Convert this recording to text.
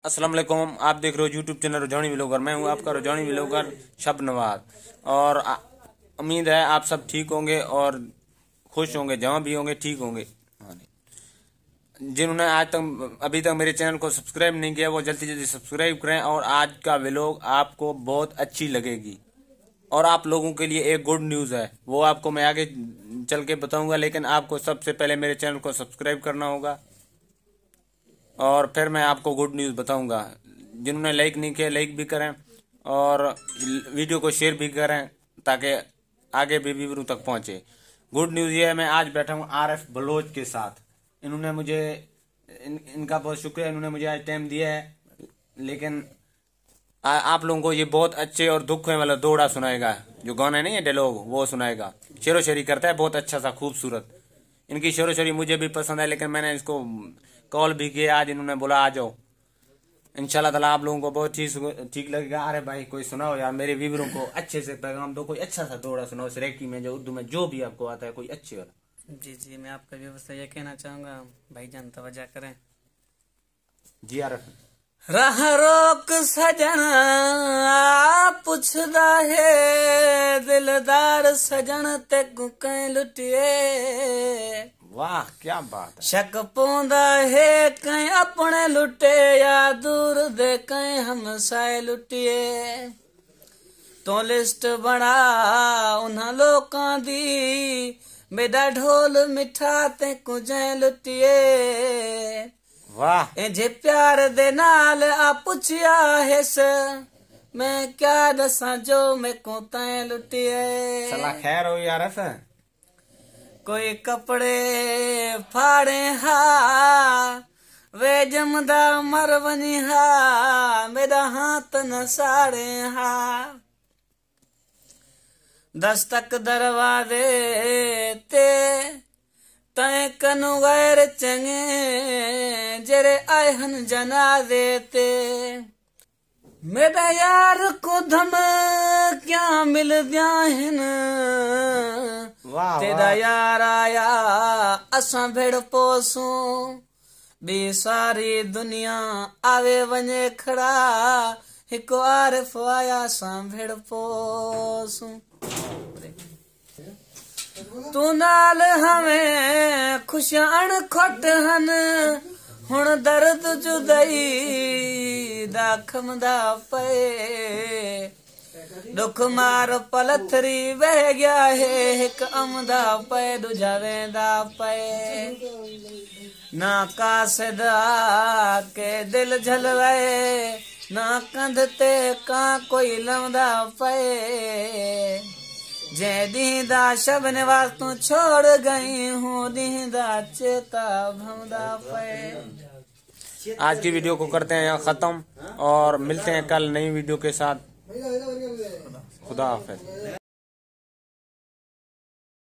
अस्सलाम वालेकुम। आप देख रहे हो यूट्यूब चैनल रुझानी व्लॉगर। मैं हूं आपका रुझानी व्लॉगर शबनवाज। और उम्मीद है आप सब ठीक होंगे और खुश होंगे, जहाँ भी होंगे ठीक होंगे। जिन्होंने आज तक अभी तक मेरे चैनल को सब्सक्राइब नहीं किया वो जल्दी जल्दी सब्सक्राइब करें। और आज का व्लॉग आपको बहुत अच्छी लगेगी और आप लोगों के लिए एक गुड न्यूज़ है, वो आपको मैं आगे चल के बताऊंगा। लेकिन आपको सबसे पहले मेरे चैनल को सब्सक्राइब करना होगा और फिर मैं आपको गुड न्यूज़ बताऊंगा। जिन्होंने लाइक नहीं किया लाइक भी करें और वीडियो को शेयर भी करें ताकि आगे भी व्यूअरों तक पहुंचे। गुड न्यूज़ ये है, मैं आज बैठा हूं आरएफ बलोच के साथ। इन्होंने मुझे इनका बहुत शुक्रिया, इन्होंने मुझे आज टाइम दिया है। लेकिन आप लोगों को ये बहुत अच्छे और दुख में वाला दौड़ा सुनाएगा, जो गाना नहीं है डायलॉग वो सुनाएगा। शेरो शायरी करता है बहुत अच्छा सा खूबसूरत। इनकी शेरो शायरी मुझे भी पसंद है, लेकिन मैंने इसको कॉल भी किया, आज इन्होंने बोला आ जाओ। इंशाल्लाह ताला आप लोगों को बहुत ठीक लगेगा। अरे भाई कोई सुनाओ यार, मेरे व्यूअरों को अच्छे से पैगाम दो, कोई अच्छा सा दौड़ा सुनाओ, सरेकी में, जो उर्दू में, जो भी आपको आता है कोई अच्छे वाला। जी मैं आपका व्यवस्था ये कहना चाहूंगा, भाईजान तवज्जो करें। जी आरफ। राह रोक सजन पुछदा है दिलदार सजन ते कहीं लुटिए। वाह क्या बात है। शक पौंदा है कहीं अपने लुटे या दूर दे कहीं हम साए लुटिए। तो लिस्ट बना उन्हां लोकां दी मेरा ढोल मिठा ते कुजें लुटिए। वाह इंजे प्यार दे नाल आ पुछया हिस मैं क्या दसा जो मैं को तैं लुटिए। सला खैर हो यार। कोई कपड़े फाड़े हा वे जमदा मर वनी हा मेरा हाथ न साड़े हा। दस्तक दरवाजे ते तैं कनु गैर चंगे जरे आयहन जनाजे ते। मेरा यार को धम क्या मिल दिया हिन तेरा यार आया असां भेड़ पोसूं बी सारी दुनिया आवे वञे खड़ा हिको आरिफ आया असां भेड़ पोसूं। तू नाल हमें खुशियां अणखोट हन हुण दर्द जुदाई दा खमदा पे। दुख मार पलथरी बह गया है हिक अमदा पे दूजा वेंदा पे। ना कासिदा के दिल झलवाए ना कंध ते का कोई लमदा पे। जे दींदा शबनवाज तू छोड़ गई हूँ दींदा चेता भमदा पे। आज की वीडियो को करते हैं यहाँ खत्म और मिलते हैं कल नई वीडियो के साथ। खुदा हाफिज।